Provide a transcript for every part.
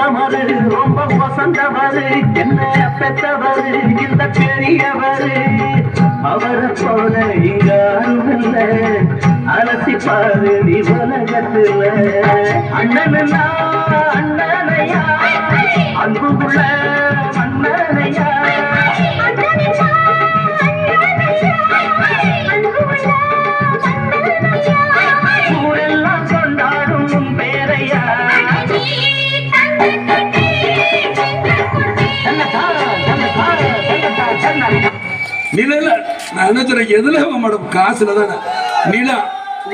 உத்தமரு ரொம்ப வசந்தவரு என்ன பெற்றவரு இந்த பெரியவரு அவரை போல யாரும் இல்ல அலசி பாரு நீ உலகத்துல அண்ணனா அண்ணனையா அன்புள்ள அண்ணனையா ஊரெல்லாம் கொண்டாடும் பேரையா நில நான் என்ன சொல்றேன் எதுல மேடம் காசுல தானே நில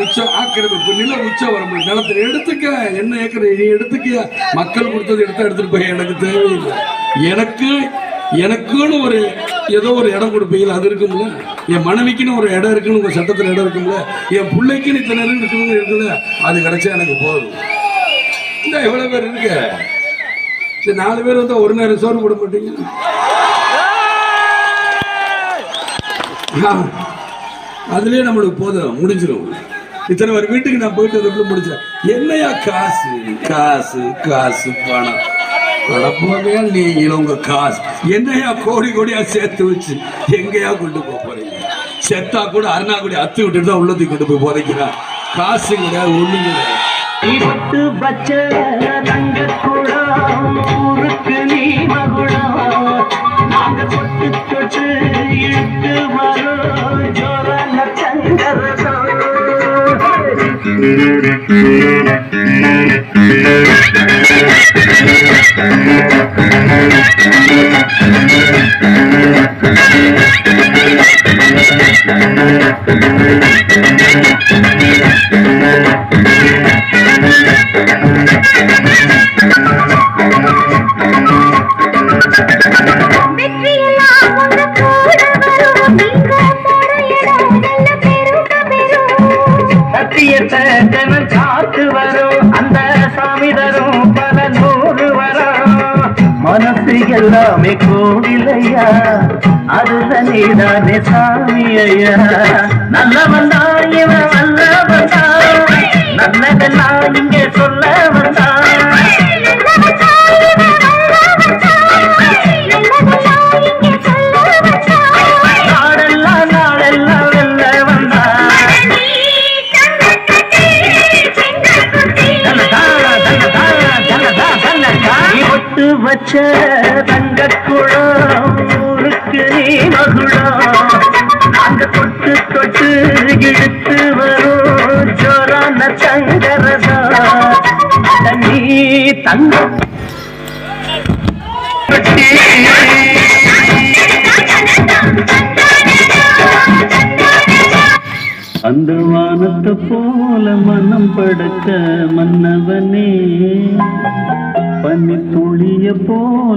உச்சம் ஆக்கிரமிப்பு நில உச்சம் வர முடியும் நிலத்துல எடுத்துக்க என்ன ஏக்கர் நீ எடுத்துக்க மக்கள் கொடுத்தது எடுத்துட்டு போய் எனக்கு தேவையில்லை எனக்குன்னு ஒரு ஏதோ ஒரு இடம் கொடுப்பீங்களா அது இருக்கும்ல என் மனைவிக்குன்னு ஒரு இடம் இருக்குன்னு உங்க சட்டத்துல இடம் இருக்கும்ல என் பிள்ளைக்குன்னு இத்தனை இருக்குன்னு இருக்குல்ல அது கிடைச்சா எனக்கு போதும் இந்த எவ்வளவு பேர் இருக்கு சரி 4 பேர் வந்தா ஒரு நேரம் சோறு போட மாட்டீங்க அதுலயே நம்மளுக்கு போதும் முடிஞ்சிடும் இத்தனை ஒரு வீட்டுக்கு நான் போயிட்டு முடிச்சேன் என்னையா காசு காசு காசு பணம் பணப்போகையா நீங்களும் உங்க காசு என்னையா கோடி கோடியா சேர்த்து வச்சு எங்கேயா கொண்டு போக போறீங்க செத்தா கூட அருணாக்குடி அத்து விட்டுட்டு தான் உள்ளத்துக்கு கொண்டு போய் போறீங்களா காசு கிடையாது ஒண்ணு கிடையாது பச்ச தங்க குடம் ஊருக்கு நீ மகுடம் நாங்க தொட்டு தொட்டு இழுத்து வரும் ஜோரன சங்கரதம் காத்து வரும் அந்த சாமி தரும் பல 100 வரும் மனசு எல்லாமே கோவிலையா அதுல நீதானே சாமி ஐயா நல்லவன் தான் இவன் நல்லவன் தான் நல்லதெல்லாம் இங்கே சொல்ல வந்தான் வச்ச தங்க குடம் ஊருக்கு நீ மகுடம் நாங்க தொட்டு தொட்டு இழுத்து வரும் ஜோரான சங்கரதா நீ தங்க அந்த வானத்தை போல மனம் படுக்க மன்னவனே பனி துளிய போல